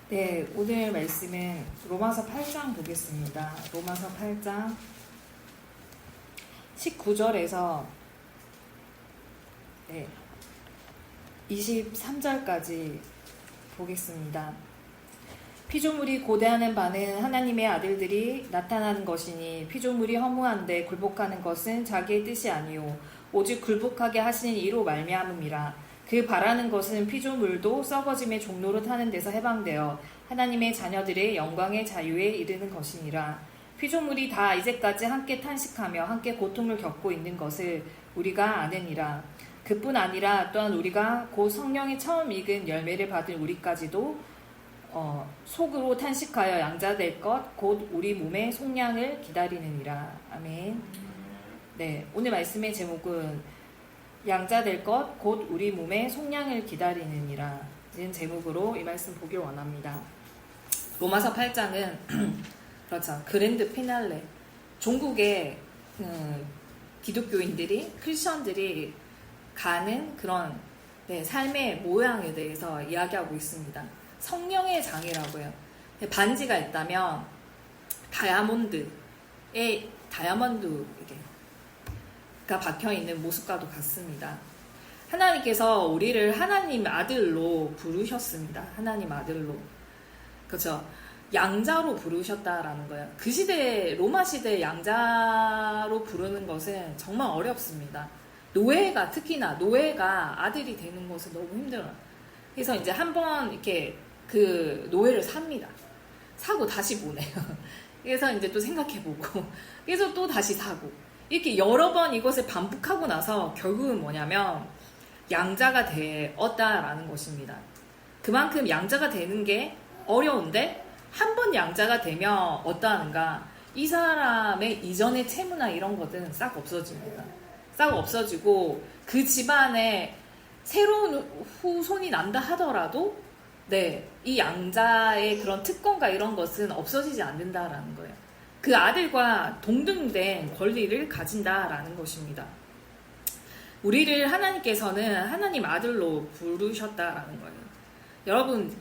네, 오늘 말씀은 로마서 8장 보겠습니다. 로마서 8장 19절에서 23절까지 보겠습니다. 피조물이 고대하는 바는 하나님의 아들들이 나타나는 것이니 피조물이 허무한데 굴복하는 것은 자기의 뜻이 아니요 오직 굴복하게 하시는 이로 말미암음이라. 그 바라는 것은 피조물도 썩어짐의 종로로 타는 데서 해방되어 하나님의 자녀들의 영광의 자유에 이르는 것이니라. 피조물이 다 이제까지 함께 탄식하며 함께 고통을 겪고 있는 것을 우리가 아느니라. 그뿐 아니라 또한 우리가 곧 성령의 처음 익은 열매를 받은 우리까지도 속으로 탄식하여 양자될 것 곧 우리 몸의 속량을 기다리느니라. 아멘. 네, 오늘 말씀의 제목은 양자될 것 곧 우리 몸의 속량을 기다리느니라 는 제목으로 이 말씀 보길 원합니다. 로마서 8장은 그렇죠, 그랜드 피날레, 종국의 기독교인들이, 크리스천들이 가는 그런 삶의 모양에 대해서 이야기하고 있습니다. 성령의 장이라고요. 반지가 있다면 다이아몬드가 박혀있는 모습과도 같습니다. 하나님께서 우리를 하나님 아들로 부르셨습니다. 하나님 아들로. 그렇죠. 양자로 부르셨다라는 거예요. 그 시대, 로마 시대 양자로 부르는 것은 정말 어렵습니다. 노예가, 특히나 노예가 아들이 되는 것은 너무 힘들어요. 그래서 이제 한번 이렇게 그 노예를 삽니다. 사고 다시 보내요. 그래서 이제 또 생각해보고, 그래서 또 다시 사고, 이렇게 여러 번 이것을 반복하고 나서 결국은 뭐냐면 양자가 되었다라는 것입니다. 그만큼 양자가 되는 게 어려운데 한 번 양자가 되면 어떠하는가? 이 사람의 이전의 채무나 이런 것들은 싹 없어집니다. 싹 없어지고 그 집안에 새로운 후손이 난다 하더라도 이 양자의 그런 특권과 이런 것은 없어지지 않는다라는 거예요. 그 아들과 동등된 권리를 가진다라는 것입니다. 우리를 하나님께서는 하나님 아들로 부르셨다라는 거예요. 여러분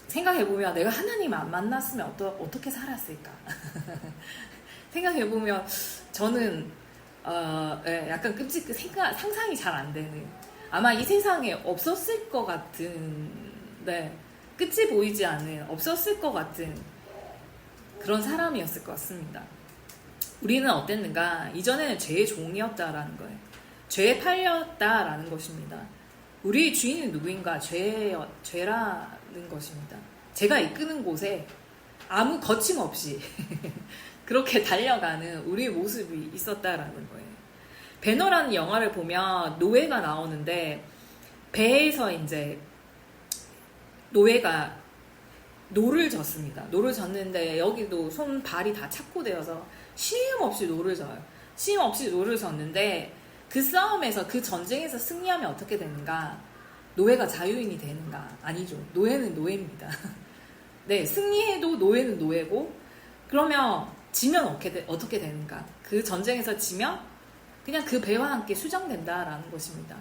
생각해보면 내가 하나님 안 만났으면 어떻게 살았을까? 생각해보면 저는 약간 상상이 잘 안 되는, 아마 이 세상에 없었을 것 같은, 끝이 보이지 않는, 없었을 것 같은 그런 사람이었을 것 같습니다. 우리는 어땠는가? 이전에는 죄의 종이었다라는 거예요. 죄에 팔렸다라는 것입니다. 우리의 주인은 누구인가? 죄라는 것입니다. 제가 이끄는 곳에 아무 거침없이 그렇게 달려가는 우리의 모습이 있었다라는 거예요. 배너라는 영화를 보면 노예가 나오는데, 배에서 이제 노예가 노를 젓습니다. 노를 젓는데 여기도 손, 발이 다 착고되어서 쉼없이 노를 져요. 쉼없이 노를 젓는데 그 싸움에서, 그 전쟁에서 승리하면 어떻게 되는가? 노예가 자유인이 되는가? 아니죠. 노예는 노예입니다. 승리해도 노예는 노예고, 그러면 지면 어떻게 되는가? 그 전쟁에서 지면 그냥 그 배와 함께 수정된다라는 것입니다.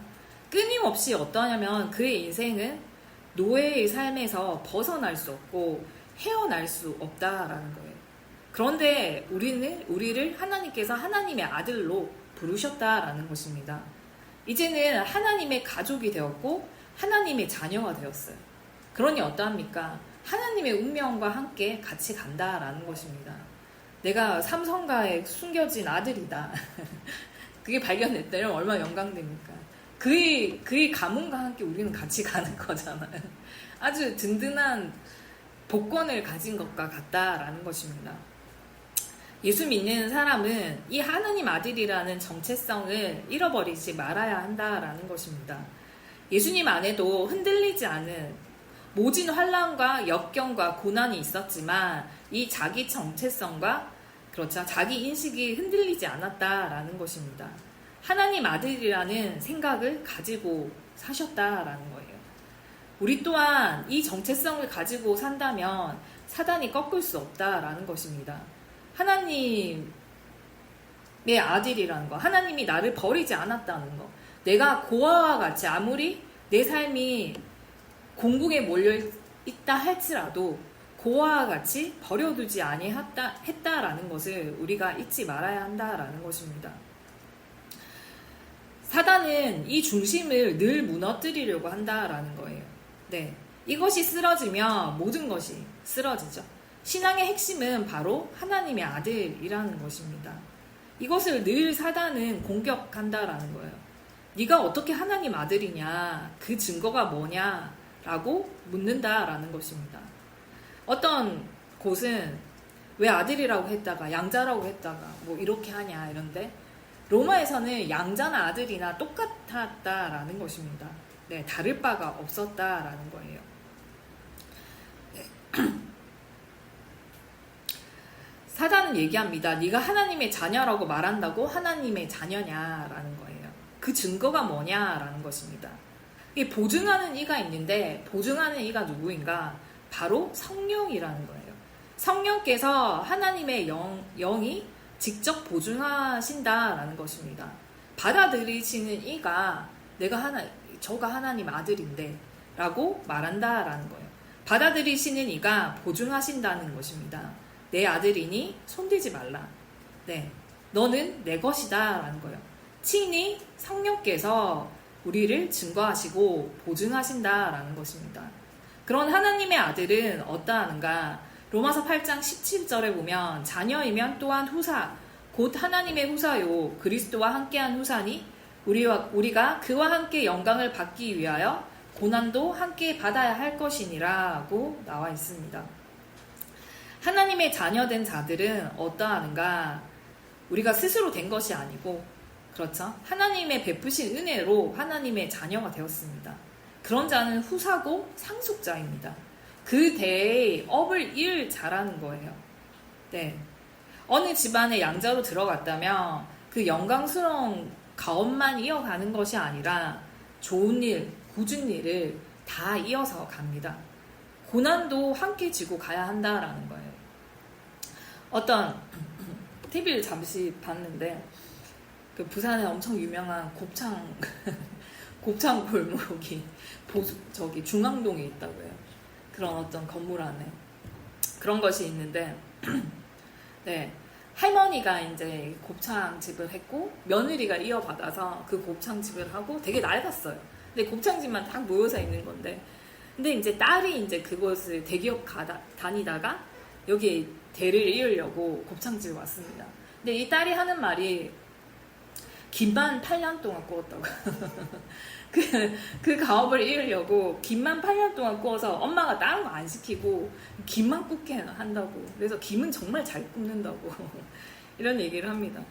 끊임없이 어떠냐면 그의 인생은 노예의 삶에서 벗어날 수 없고 헤어날 수 없다라는 거예요. 그런데 우리를 하나님께서 하나님의 아들로 부르셨다라는 것입니다. 이제는 하나님의 가족이 되었고 하나님의 자녀가 되었어요. 그러니 어떠합니까? 하나님의 운명과 함께 같이 간다라는 것입니다. 내가 삼성가에 숨겨진 아들이다. 그게 발견됐다면 얼마나 영광됩니까? 그의 가문과 함께 우리는 같이 가는 거잖아요. 아주 든든한 복권을 가진 것과 같다라는 것입니다. 예수 믿는 사람은 이 하나님 아들이라는 정체성을 잃어버리지 말아야 한다라는 것입니다. 예수님 안에도 흔들리지 않은 모진 환난과 역경과 고난이 있었지만 이 자기 정체성과 자기 인식이 흔들리지 않았다라는 것입니다. 하나님 아들이라는 생각을 가지고 사셨다라는 거예요. 우리 또한 이 정체성을 가지고 산다면 사단이 꺾을 수 없다라는 것입니다. 하나님의 아들이라는 거, 하나님이 나를 버리지 않았다는 거, 내가 고아와 같이 아무리 내 삶이 공궁에 몰려 있다 할지라도 그와 같이 버려두지 아니했다라는 것을 우리가 잊지 말아야 한다라는 것입니다. 사단은 이 중심을 늘 무너뜨리려고 한다라는 거예요. 네, 이것이 쓰러지면 모든 것이 쓰러지죠. 신앙의 핵심은 바로 하나님의 아들이라는 것입니다. 이것을 늘 사단은 공격한다라는 거예요. 네가 어떻게 하나님 아들이냐, 그 증거가 뭐냐 라고 묻는다라는 것입니다. 어떤 곳은 왜 아들이라고 했다가 양자라고 했다가 뭐 이렇게 하냐 이런데, 로마에서는 양자나 아들이나 똑같았다라는 것입니다. 네, 다를 바가 없었다라는 거예요. 네. 사단은 얘기합니다. 네가 하나님의 자녀라고 말한다고 하나님의 자녀냐라는 거예요. 그 증거가 뭐냐라는 것입니다. 이 보증하는 이가 있는데, 보증하는 이가 누구인가? 바로 성령이라는 거예요. 성령께서 하나님의 영이 직접 보증하신다라는 것입니다. 받아들이시는 이가 저가 하나님 아들인데 라고 말한다라는 거예요. 받아들이시는 이가 보증하신다는 것입니다. 내 아들이니 손대지 말라. 네, 너는 내 것이다 라는 거예요. 친히 성령께서 우리를 증거하시고 보증하신다라는 것입니다. 그런 하나님의 아들은 어떠하는가? 로마서 8장 17절에 보면 자녀이면 또한 후사, 곧 하나님의 후사요 그리스도와 함께한 후사니 우리가 그와 함께 영광을 받기 위하여 고난도 함께 받아야 할 것이니라고 나와 있습니다. 하나님의 자녀된 자들은 어떠하는가? 우리가 스스로 된 것이 아니고, 그렇죠? 하나님의 베푸신 은혜로 하나님의 자녀가 되었습니다. 그런 자는 후사고 상속자입니다. 그 대의 업을 이을 자라는 거예요. 네. 어느 집안에 양자로 들어갔다면 그 영광스러운 가업만 이어가는 것이 아니라 좋은 일, 굳은 일을 다 이어서 갑니다. 고난도 함께 지고 가야 한다라는 거예요. 어떤 TV를 잠시 봤는데, 그 부산에 엄청 유명한 곱창 골목이 중앙동에 있다고요. 그런 어떤 건물 안에 그런 것이 있는데, 네, 할머니가 이제 곱창집을 했고 며느리가 이어받아서 그 곱창집을 하고 되게 낡았어요. 근데 곱창집만 딱 모여서 있는 건데, 근데 이제 딸이 이제 그곳을 대기업 다니다가 여기 대를 이으려고 곱창집에 왔습니다. 근데 이 딸이 하는 말이 김만 8년 동안 구웠다고. 그 가업을 이으려고 김만 8년 동안 구워서 엄마가 다른 거 안 시키고 김만 굽게 한다고. 그래서 김은 정말 잘 굽는다고 이런 얘기를 합니다.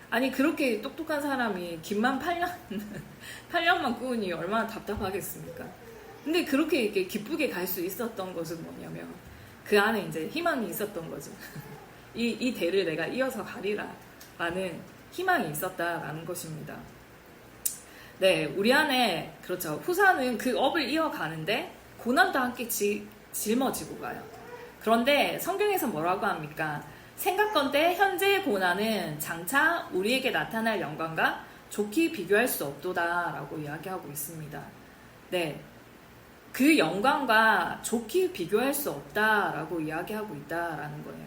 아니, 그렇게 똑똑한 사람이 김만 8년만 구우니 얼마나 답답하겠습니까? 근데 그렇게 이렇게 기쁘게 갈 수 있었던 것은 뭐냐면 그 안에 이제 희망이 있었던 거죠. 이 대를 내가 이어서 가리라 라는 희망이 있었다라는 것입니다. 네, 우리 안에, 그렇죠, 후사는 그 업을 이어가는데 고난도 함께 짊어지고 가요. 그런데 성경에서 뭐라고 합니까? 생각건대 현재의 고난은 장차 우리에게 나타날 영광과 좋게 비교할 수 없도다 라고 이야기하고 있습니다. 네, 그 영광과 좋게 비교할 수 없다라고 이야기하고 있다라는 거예요.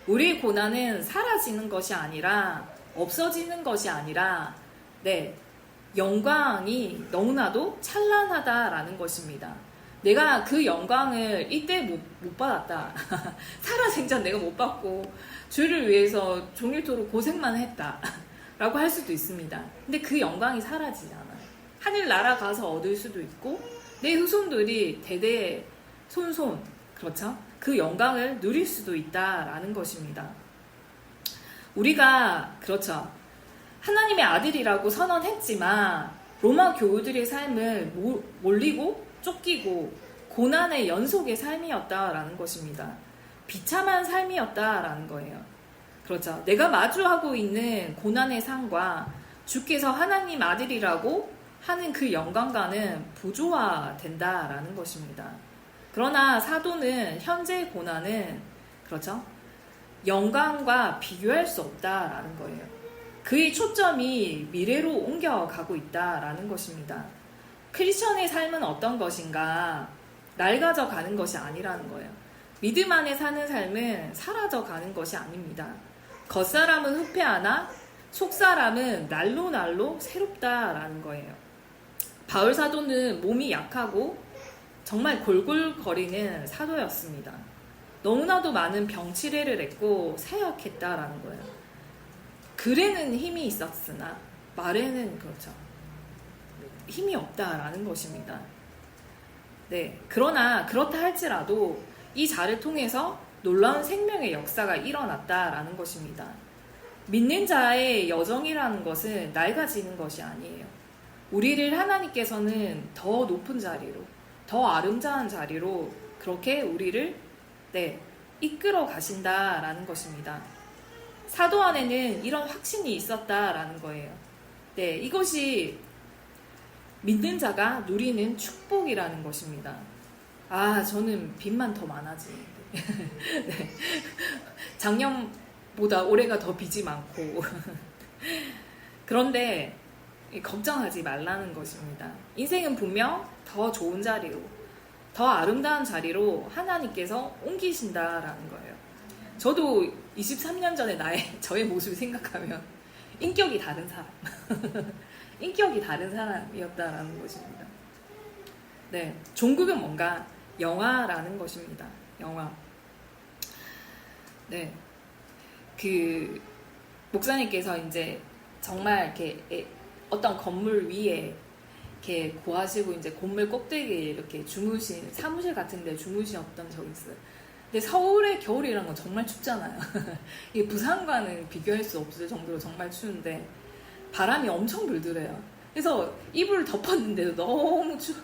우리의 고난은 사라지는 것이 아니라, 없어지는 것이 아니라, 네, 영광이 너무나도 찬란하다라는 것입니다. 내가 그 영광을 이때 못 받았다. 살아생전 내가 못 받고 주를 위해서 종일토록 고생만 했다 라고 할 수도 있습니다. 근데 그 영광이 사라지지 않아요. 하늘 날아가서 얻을 수도 있고 내 후손들이 대대 손손, 그렇죠? 그 영광을 누릴 수도 있다라는 것입니다. 우리가, 그렇죠, 하나님의 아들이라고 선언했지만 로마 교우들의 삶을 몰리고 쫓기고 고난의 연속의 삶이었다라는 것입니다. 비참한 삶이었다라는 거예요. 그렇죠. 내가 마주하고 있는 고난의 상과 주께서 하나님 아들이라고 하는 그 영광과는 부조화된다라는 것입니다. 그러나 사도는 현재의 고난은, 그렇죠, 영광과 비교할 수 없다라는 거예요. 그의 초점이 미래로 옮겨가고 있다라는 것입니다. 크리스천의 삶은 어떤 것인가? 낡아져 가는 것이 아니라는 거예요. 믿음 안에 사는 삶은 사라져 가는 것이 아닙니다. 겉사람은 후패하나 속사람은 날로 날로 새롭다라는 거예요. 바울 사도는 몸이 약하고 정말 골골거리는 사도였습니다. 너무나도 많은 병치레를 했고 사역했다라는 거예요. 글에는 힘이 있었으나 말에는 그렇죠. 힘이 없다라는 것입니다. 네, 그러나 그렇다 할지라도 이 자를 통해서 놀라운 생명의 역사가 일어났다라는 것입니다. 믿는 자의 여정이라는 것은 낡아지는 것이 아니에요. 우리를 하나님께서는 더 높은 자리로, 더 아름다운 자리로 그렇게 우리를 이끌어 가신다라는 것입니다. 사도 안에는 이런 확신이 있었다라는 거예요. 네, 이것이 믿는 자가 누리는 축복이라는 것입니다. 아, 저는 빚만 더 많아지는데. 네. 작년보다 올해가 더 빚이 많고. 그런데 걱정하지 말라는 것입니다. 인생은 분명 더 좋은 자리로, 더 아름다운 자리로 하나님께서 옮기신다라는 거예요. 저도 23년 전에 저의 모습을 생각하면 인격이 다른 사람. 인격이 다른 사람이었다라는 것입니다. 네, 종국은 뭔가 영화라는 것입니다. 영화. 네, 그 목사님께서 이제 정말 이렇게 어떤 건물 위에 이렇게 고하시고 이제 건물 꼭대기에 이렇게 주무신 사무실 같은데 주무셨던 적이 있어요. 근데 서울의 겨울이란 건 정말 춥잖아요. 이게 부산과는 비교할 수 없을 정도로 정말 추운데. 바람이 엄청 불더래요. 그래서 이불을 덮었는데도 너무 추워.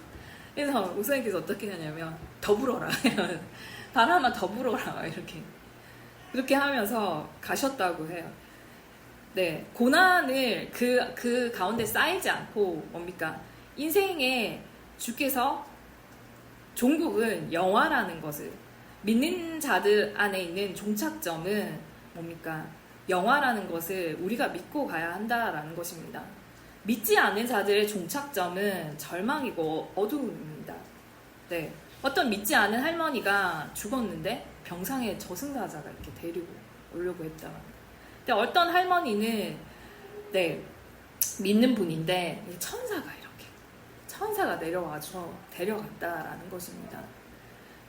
그래서 목사님께서 어떻게 하냐면 더 불어라. 바람아 더 불어라. 이렇게 하면서 가셨다고 해요. 네, 고난을 그 가운데 쌓이지 않고 뭡니까? 인생에 주께서 종국은 영화라는 것을 믿는 자들 안에 있는 종착점은 뭡니까? 영화라는 것을 우리가 믿고 가야 한다라는 것입니다. 믿지 않는 자들의 종착점은 절망이고 어두움입니다. 네, 어떤 믿지 않은 할머니가 죽었는데 병상에 저승사자가 이렇게 데리고 오려고 했다. 근데 어떤 할머니는 믿는 분인데 천사가 내려와서 데려갔다라는 것입니다.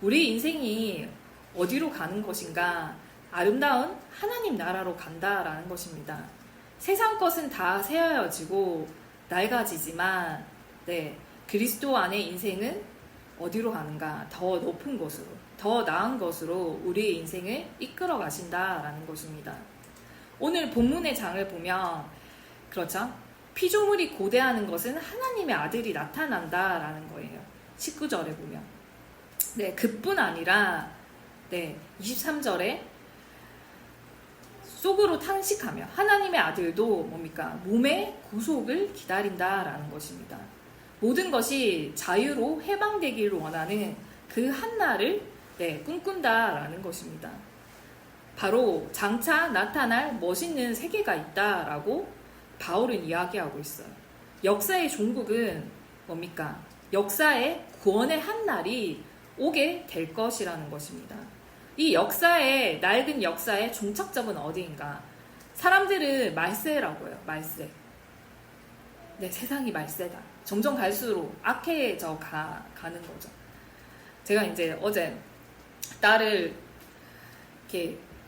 우리 인생이 어디로 가는 것인가? 아름다운 하나님 나라로 간다라는 것입니다. 세상 것은 다 새하여지고 낡아지지만 그리스도 안의 인생은 어디로 가는가? 더 높은 곳으로, 더 나은 것으로 우리의 인생을 이끌어 가신다라는 것입니다. 오늘 본문의 장을 보면 그렇죠? 피조물이 고대하는 것은 하나님의 아들이 나타난다라는 거예요. 19절에 보면. 그뿐 아니라 23절에 속으로 탄식하며 하나님의 아들도 뭡니까? 몸의 구속을 기다린다라는 것입니다. 모든 것이 자유로 해방되기를 원하는 그 한날을 꿈꾼다라는 것입니다. 바로 장차 나타날 멋있는 세계가 있다라고 바울은 이야기하고 있어요. 역사의 종국은 뭡니까? 역사의 구원의 한날이 오게 될 것이라는 것입니다. 이 역사의 낡은 역사의 종착점은 어디인가? 사람들은 말세라고 해요. 말세. 세상이 말세다. 점점 갈수록 악해져 가는 거죠. 제가 이제 어제 딸이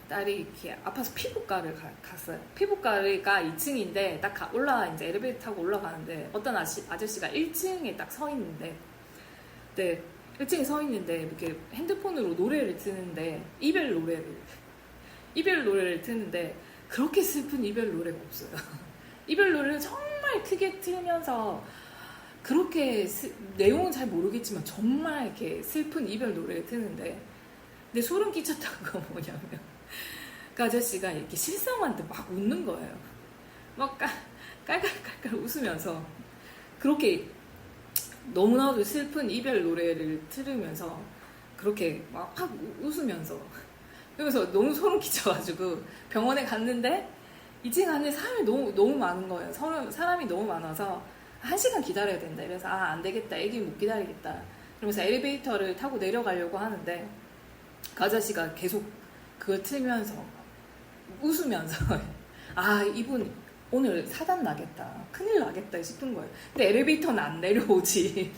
이렇게 아파서 피부과를 갔어요. 피부과가 2층인데 딱 이제 엘리베이터 타고 올라가는데 어떤 아저씨가 1층에 딱 서 있는데 1층에 서 있는데 이렇게 핸드폰으로 노래를 트는데 이별 노래를 트는데 그렇게 슬픈 이별 노래가 없어요. 이별 노래를 정말 크게 틀면서 그렇게 내용은 잘 모르겠지만 정말 이렇게 슬픈 이별 노래를 트는데 근데 소름 끼쳤던 건 뭐냐면 그 아저씨가 이렇게 실상한테 막 웃는 거예요. 막 깔깔깔깔 웃으면서 그렇게 너무나도 슬픈 이별 노래를 들으면서 그렇게 막 웃으면서 그래서 너무 소름 끼쳐가지고 병원에 갔는데 2층 안에 사람이 너무 많은 거예요. 사람이 너무 많아서 1시간 기다려야 된다. 그래서 안 되겠다. 애기 못 기다리겠다. 그러면서 엘리베이터를 타고 내려가려고 하는데 그 아저씨가 계속 그걸 틀면서 웃으면서 아 이분 오늘 사단 나겠다 큰일 나겠다 싶은 거예요. 근데 엘리베이터는 안 내려오지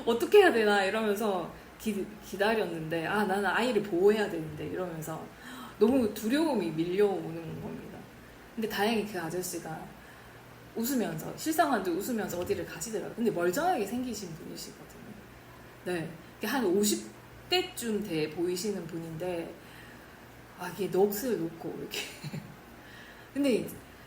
어떻게 해야 되나 이러면서 기다렸는데 아 나는 아이를 보호해야 되는데 이러면서 너무 두려움이 밀려오는 겁니다. 근데 다행히 그 아저씨가 웃으면서 실상한 듯 웃으면서 어디를 가시더라고요. 근데 멀쩡하게 생기신 분이시거든요. 네, 한 50대쯤 돼 보이시는 분인데 아 이게 넋을 놓고 이렇게 근데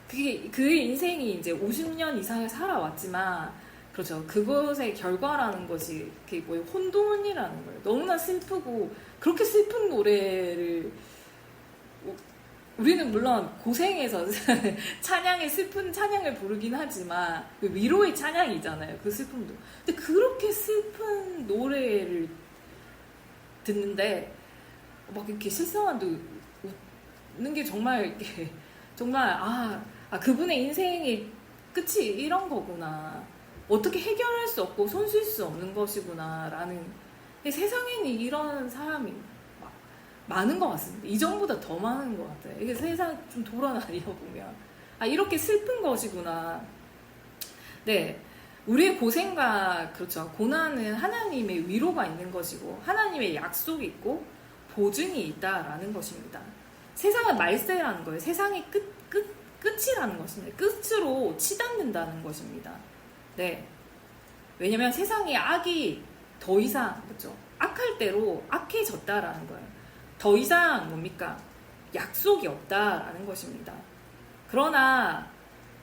그게 그 인생이 이제 50년 이상을 살아왔지만 그렇죠. 그것의 결과라는 것이 그게 뭐예요? 혼돈이라는 거예요. 너무나 슬프고 그렇게 슬픈 노래를 우리는 물론 고생해서 찬양의 슬픈 찬양을 부르긴 하지만 그 위로의 찬양이잖아요. 그 슬픔도. 근데 그렇게 슬픈 노래를 듣는데 막 이렇게 실성한도 웃는 게 정말 이렇게 정말 그분의 인생의 끝이 이런 거구나. 어떻게 해결할 수 없고 손쓸 수 없는 것이구나라는. 세상에는 이런 사람이 많은 것 같습니다. 이전보다 더 많은 것 같아요. 이게 세상 좀 돌아다녀 보면 이렇게 슬픈 것이구나. 네, 우리의 고생과 그렇죠. 고난은 하나님의 위로가 있는 것이고 하나님의 약속이 있고 보증이 있다라는 것입니다. 세상은 말세라는 거예요. 세상의 끝이라는 것입니다. 끝으로 치닫는다는 것입니다. 네, 왜냐면 세상의 악이 더 이상 그렇죠. 악할 대로 악해졌다라는 거예요. 더 이상 뭡니까? 약속이 없다라는 것입니다. 그러나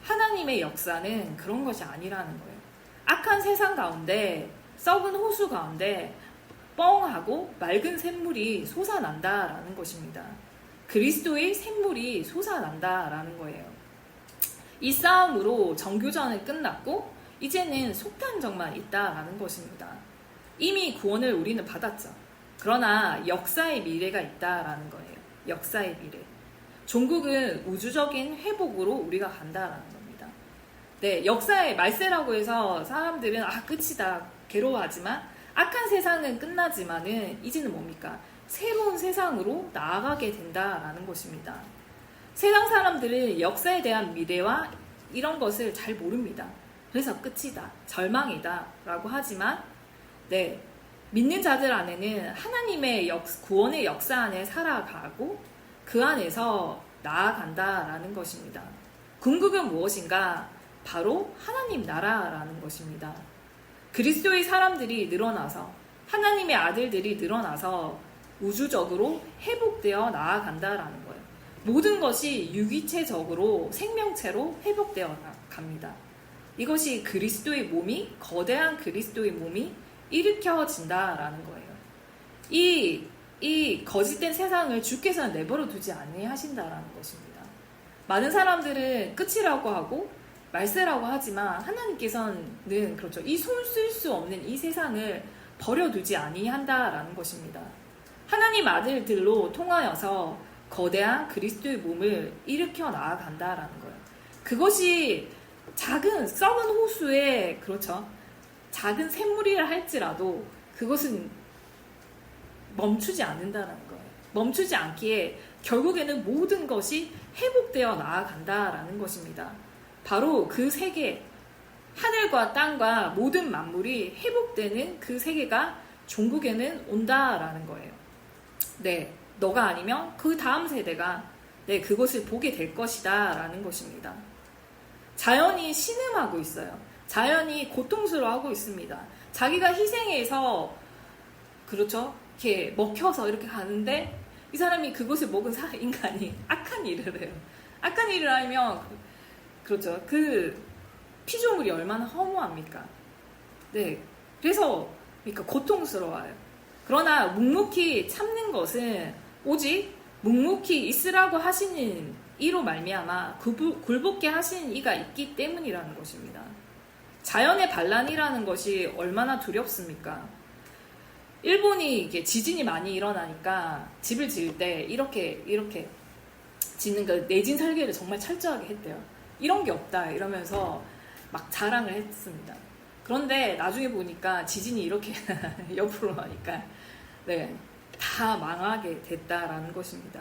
하나님의 역사는 그런 것이 아니라는 거예요. 악한 세상 가운데 썩은 호수 가운데 뻥하고 맑은 샘물이 솟아난다라는 것입니다. 그리스도의 샘물이 솟아난다라는 거예요. 이 싸움으로 정교전은 끝났고 이제는 속탄정만 있다라는 것입니다. 이미 구원을 우리는 받았죠. 그러나 역사의 미래가 있다라는 거예요. 역사의 미래. 종국은 우주적인 회복으로 우리가 간다라는 겁니다. 네, 역사의 말세라고 해서 사람들은 끝이다 괴로워하지만 악한 세상은 끝나지만은 이제는 뭡니까? 새로운 세상으로 나아가게 된다라는 것입니다. 세상 사람들은 역사에 대한 미래와 이런 것을 잘 모릅니다. 그래서 끝이다, 절망이다 라고 하지만 네, 믿는 자들 안에는 하나님의 구원의 역사 안에 살아가고 그 안에서 나아간다라는 것입니다. 궁극은 무엇인가? 바로 하나님 나라라는 것입니다. 그리스도의 사람들이 늘어나서 하나님의 아들들이 늘어나서 우주적으로 회복되어 나아간다라는 거예요. 모든 것이 유기체적으로 생명체로 회복되어 갑니다. 이것이 그리스도의 몸이 거대한 그리스도의 몸이 일으켜진다라는 거예요. 이 거짓된 세상을 주께서는 내버려 두지 아니하신다라는 것입니다. 많은 사람들은 끝이라고 하고 말세라고 하지만 하나님께서는 그렇죠. 이 손 쓸 수 없는 이 세상을 버려두지 아니한다라는 것입니다. 하나님 아들들로 통하여서 거대한 그리스도의 몸을 일으켜 나아간다라는 거예요. 그것이 작은 썩은 호수에 그렇죠. 작은 샘물이라 할지라도 그것은 멈추지 않는다는 거예요. 멈추지 않기에 결국에는 모든 것이 회복되어 나아간다라는 것입니다. 바로 그 세계, 하늘과 땅과 모든 만물이 회복되는 그 세계가 종국에는 온다라는 거예요. 네, 너가 아니면 그 다음 세대가 그것을 보게 될 것이다 라는 것입니다. 자연이 신음하고 있어요. 자연이 고통스러워하고 있습니다. 자기가 희생해서 그렇죠. 이렇게 먹혀서 이렇게 가는데 이 사람이 그것을 먹은 인간이 악한 일을 해요. 악한 일을 하면 그렇죠. 그 피조물이 얼마나 허무합니까? 네, 그래서 그러니까 고통스러워요. 그러나 묵묵히 참는 것은 오직 묵묵히 있으라고 하시는 이로 말미암아 굴복게 하시는 이가 있기 때문이라는 것입니다. 자연의 반란이라는 것이 얼마나 두렵습니까? 일본이 이게 지진이 많이 일어나니까 집을 지을 때 이렇게 짓는 그 내진 설계를 정말 철저하게 했대요. 이런 게 없다 이러면서 막 자랑을 했습니다. 그런데 나중에 보니까 지진이 이렇게 옆으로 가니까 네, 다 망하게 됐다라는 것입니다.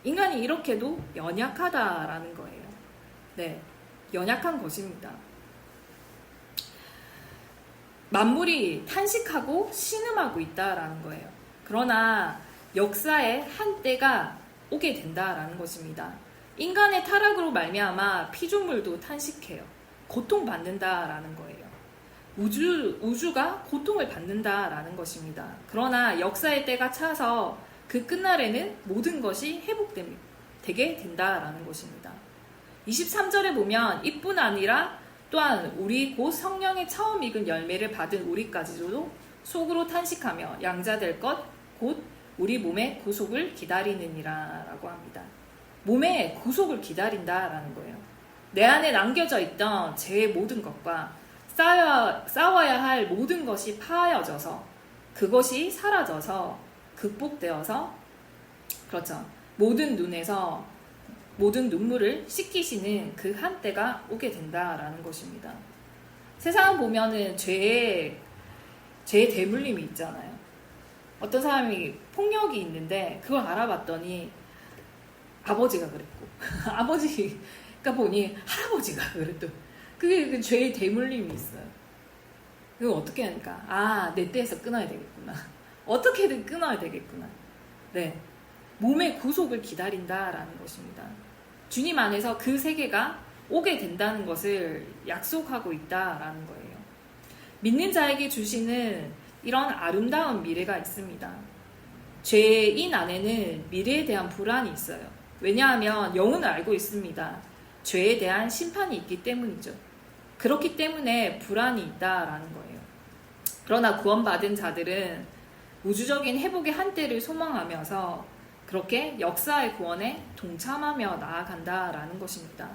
인간이 이렇게도 연약하다라는 거예요. 네, 연약한 것입니다. 만물이 탄식하고 신음하고 있다라는 거예요. 그러나 역사의 한때가 오게 된다라는 것입니다. 인간의 타락으로 말미암아 피조물도 탄식해요. 고통받는다라는 거예요. 우주가 고통을 받는다라는 것입니다. 그러나 역사의 때가 차서 그 끝날에는 모든 것이 회복되게 된다라는 것입니다. 23절에 보면 이뿐 아니라 또한 우리 곧 성령의 처음 익은 열매를 받은 우리까지도 속으로 탄식하며 양자될 것 곧 우리 몸의 구속을 기다리느니라 라고 합니다. 몸의 구속을 기다린다라는 거예요. 내 안에 남겨져 있던 죄의 모든 것과 싸워야 할 모든 것이 파여져서 그것이 사라져서 극복되어서 그렇죠. 모든 눈에서 모든 눈물을 씻기시는 그 한때가 오게 된다라는 것입니다. 세상 보면은 죄의 대물림이 있잖아요. 어떤 사람이 폭력이 있는데 그걸 알아봤더니 아버지가 그랬고 아버지가 보니 할아버지가 그랬고 그게 그 죄의 대물림이 있어요. 그거 어떻게 하니까 내 때에서 끊어야 되겠구나. 어떻게든 끊어야 되겠구나. 네, 몸의 구속을 기다린다라는 것입니다. 주님 안에서 그 세계가 오게 된다는 것을 약속하고 있다라는 거예요. 믿는 자에게 주시는 이런 아름다운 미래가 있습니다. 죄인 안에는 미래에 대한 불안이 있어요. 왜냐하면 영혼을 알고 있습니다. 죄에 대한 심판이 있기 때문이죠. 그렇기 때문에 불안이 있다라는 거예요. 그러나 구원받은 자들은 우주적인 회복의 한때를 소망하면서 그렇게 역사의 구원에 동참하며 나아간다라는 것입니다.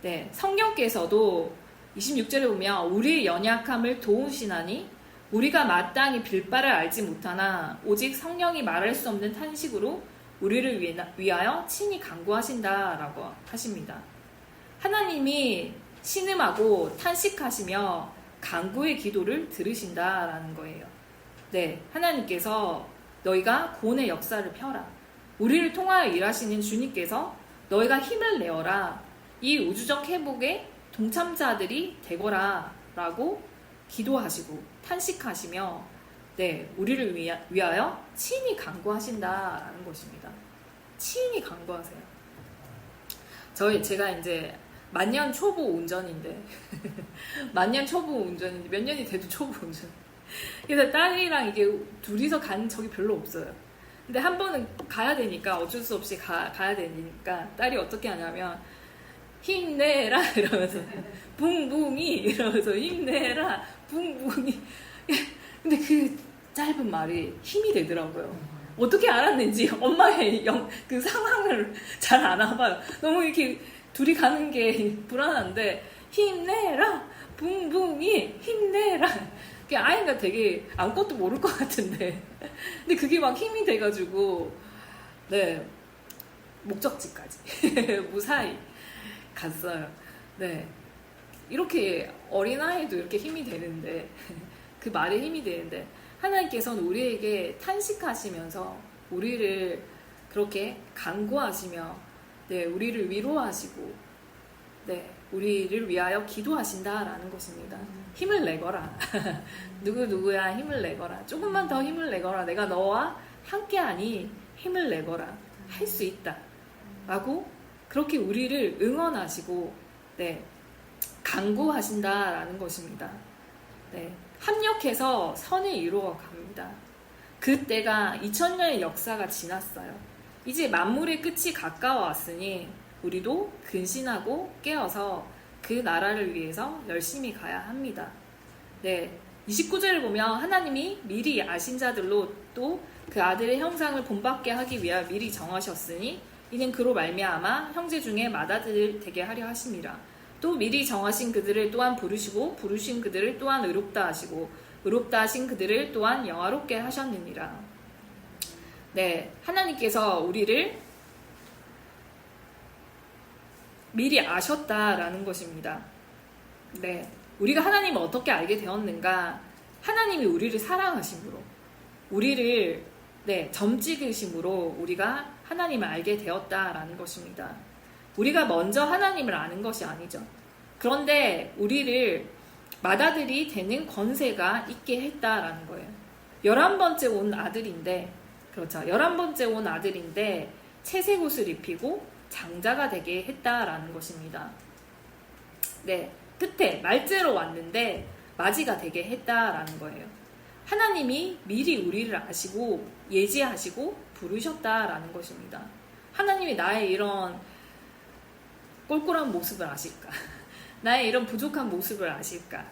네, 성경께서도 26절에 보면 우리의 연약함을 도우시나니 우리가 마땅히 빌 바를 알지 못하나 오직 성령이 말할 수 없는 탄식으로 우리를 위하여 친히 간구하신다라고 하십니다. 하나님이 신음하고 탄식하시며 간구의 기도를 들으신다라는 거예요. 네, 하나님께서 너희가 구원의 역사를 펴라. 우리를 통하여 일하시는 주님께서 너희가 힘을 내어라. 이 우주적 회복에 동참자들이 되거라 라고 기도하시고 탄식하시며 네, 우리를 위하여 친히 간구하신다라는 것입니다. 친히 간구하세요. 제가 이제 만년 초보 운전인데 만년 초보 운전인데 몇 년이 돼도 초보 운전. 그래서 딸이랑 이게 둘이서 가는 적이 별로 없어요. 근데 한 번은 가야 되니까 어쩔 수 없이 가야 되니까 딸이 어떻게 하냐면 힘내라 이러면서 붕붕이 이러면서 힘내라 붕붕이. 근데 그 짧은 말이 힘이 되더라고요. 어떻게 알았는지 엄마의 그 상황을 잘 아나 봐요. 너무 이렇게 둘이 가는 게 불안한데 힘내라 붕붕이 힘내라. 아이가 되게 아무것도 모를 것 같은데 근데 그게 막 힘이 돼가지고 네, 목적지까지 무사히 갔어요. 네, 이렇게 어린아이도 이렇게 힘이 되는데 그 말에 힘이 되는데 하나님께서는 우리에게 탄식하시면서 우리를 그렇게 간구하시며 네, 우리를 위로하시고 네, 우리를 위하여 기도하신다라는 것입니다. 힘을 내거라. 누구야 힘을 내거라. 조금만 더 힘을 내거라. 내가 너와 함께하니 힘을 내거라. 할 수 있다. 라고 그렇게 우리를 응원하시고 네, 간구하신다라는 것입니다. 네, 합력해서 선을 이루어 갑니다. 그때가 2000년의 역사가 지났어요. 이제 만물의 끝이 가까워 왔으니 우리도 근신하고 깨어서 그 나라를 위해서 열심히 가야 합니다. 네, 29절을 보면 하나님이 미리 아신 자들로 또 그 아들의 형상을 본받게 하기 위하여 미리 정하셨으니 이는 그로 말미암아 형제 중에 맏아들 되게 하려 하심이라. 또 미리 정하신 그들을 또한 부르시고 부르신 그들을 또한 의롭다 하시고 의롭다 하신 그들을 또한 영화롭게 하셨느니라. 네, 하나님께서 우리를 미리 아셨다라는 것입니다. 네, 우리가 하나님을 어떻게 알게 되었는가? 하나님이 우리를 사랑하심으로, 우리를 점 찍으심으로 우리가 하나님을 알게 되었다라는 것입니다. 우리가 먼저 하나님을 아는 것이 아니죠. 그런데 우리를 맏아들이 되는 권세가 있게 했다라는 거예요. 11번째 온 아들인데, 그렇죠. 11번째 온 아들인데 채색 옷을 입히고 장자가 되게 했다라는 것입니다. 네, 끝에 말째로 왔는데 맞이가 되게 했다라는 거예요. 하나님이 미리 우리를 아시고 예지하시고 부르셨다라는 것입니다. 하나님이 나의 이런 꼴꼴한 모습을 아실까? 나의 이런 부족한 모습을 아실까?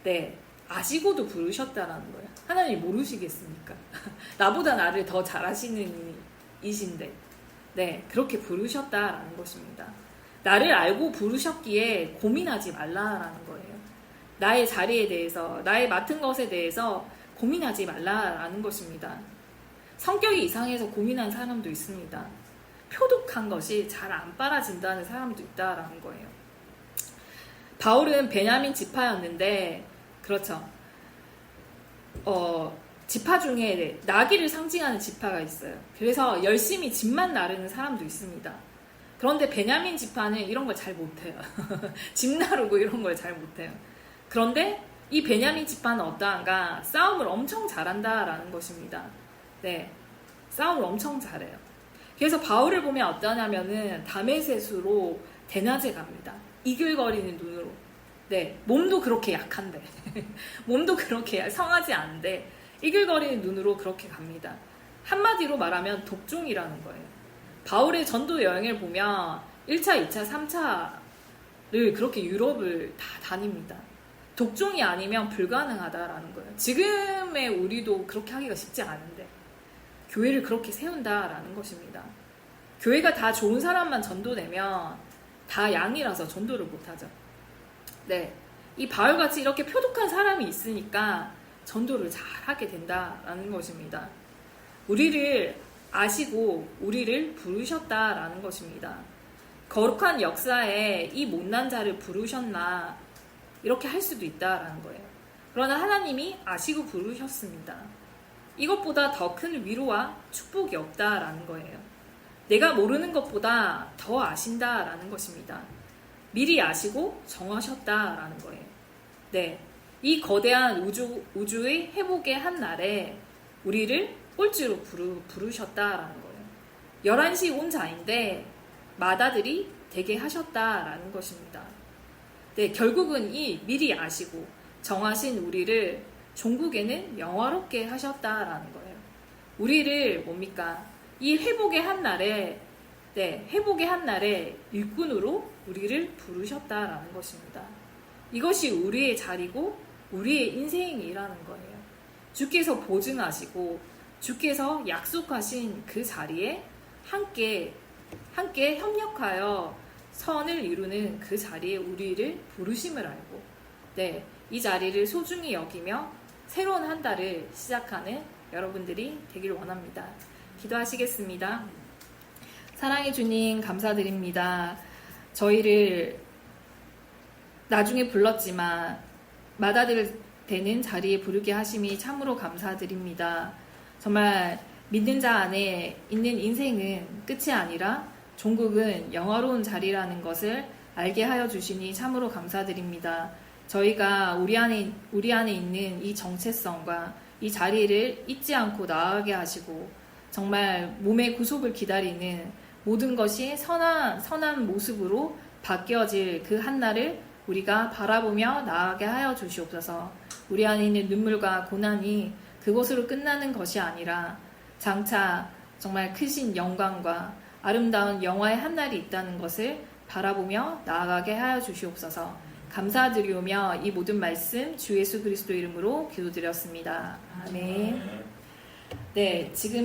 네, 아시고도 부르셨다라는 거예요. 하나님이 모르시겠습니까? 나보다 나를 더 잘 아시는 이신데, 네, 그렇게 부르셨다라는 것입니다. 나를 알고 부르셨기에 고민하지 말라라는 거예요. 나의 자리에 대해서, 나의 맡은 것에 대해서 고민하지 말라라는 것입니다. 성격이 이상해서 고민한 사람도 있습니다. 표독한 것이 잘 안 빨아진다는 사람도 있다라는 거예요. 바울은 베냐민 지파였는데, 그렇죠. 지파 중에 나귀를 상징하는 지파가 있어요. 그래서 열심히 집만 나르는 사람도 있습니다. 그런데 베냐민 지파는 이런 걸 잘 못해요. 집 나르고 이런 걸 잘 못해요. 그런데 이 베냐민 지파는 어떠한가? 싸움을 엄청 잘한다라는 것입니다. 네, 싸움을 엄청 잘해요. 그래서 바울을 보면 어떠냐면은 다메섹으로 대낮에 갑니다. 이글거리는 눈으로. 네, 몸도 그렇게 약한데 몸도 그렇게 성하지 않은데 이글거리는 눈으로 그렇게 갑니다. 한마디로 말하면 독종이라는 거예요. 바울의 전도 여행을 보면 1차, 2차, 3차를 그렇게 유럽을 다 다닙니다. 독종이 아니면 불가능하다라는 거예요. 지금의 우리도 그렇게 하기가 쉽지 않은데 교회를 그렇게 세운다라는 것입니다. 교회가 다 좋은 사람만 전도되면 다 양이라서 전도를 못하죠. 네, 이 바울같이 이렇게 표독한 사람이 있으니까 전도를 잘하게 된다라는 것입니다. 우리를 아시고 우리를 부르셨다라는 것입니다. 거룩한 역사에 이 못난 자를 부르셨나 이렇게 할 수도 있다라는 거예요. 그러나 하나님이 아시고 부르셨습니다. 이것보다 더 큰 위로와 축복이 없다라는 거예요. 내가 모르는 것보다 더 아신다라는 것입니다. 미리 아시고 정하셨다라는 거예요. 네, 이 거대한 우주의 회복의 한 날에 우리를 꼴찌로 부르셨다라는 거예요. 11시 온 자인데 맏아들이 되게 하셨다라는 것입니다. 네, 결국은 이 미리 아시고 정하신 우리를 종국에는 영화롭게 하셨다라는 거예요. 우리를 뭡니까? 이 회복의 한 날에, 회복의 한 날에 일꾼으로 우리를 부르셨다라는 것입니다. 이것이 우리의 자리고 우리의 인생이라는 거예요. 주께서 보증하시고 주께서 약속하신 그 자리에 함께 협력하여 선을 이루는 그 자리에 우리를 부르심을 알고, 이 자리를 소중히 여기며 새로운 한 달을 시작하는 여러분들이 되길 원합니다. 기도하시겠습니다. 사랑의 주님, 감사드립니다. 저희를 나중에 불렀지만 맏아들 되는 자리에 부르게 하심이 참으로 감사드립니다. 정말 믿는 자 안에 있는 인생은 끝이 아니라 종국은 영화로운 자리라는 것을 알게 하여 주시니 참으로 감사드립니다. 저희가 우리 안에 있는 이 정체성과 이 자리를 잊지 않고 나아가게 하시고 정말 몸의 구속을 기다리는 모든 것이 선한 모습으로 바뀌어질 그 한날을 우리가 바라보며 나아가게 하여 주시옵소서. 우리 안에 있는 눈물과 고난이 그것으로 끝나는 것이 아니라 장차 정말 크신 영광과 아름다운 영화의 한날이 있다는 것을 바라보며 나아가게 하여 주시옵소서. 감사드리오며 이 모든 말씀 주 예수 그리스도 이름으로 기도드렸습니다. 아멘. 네, 지금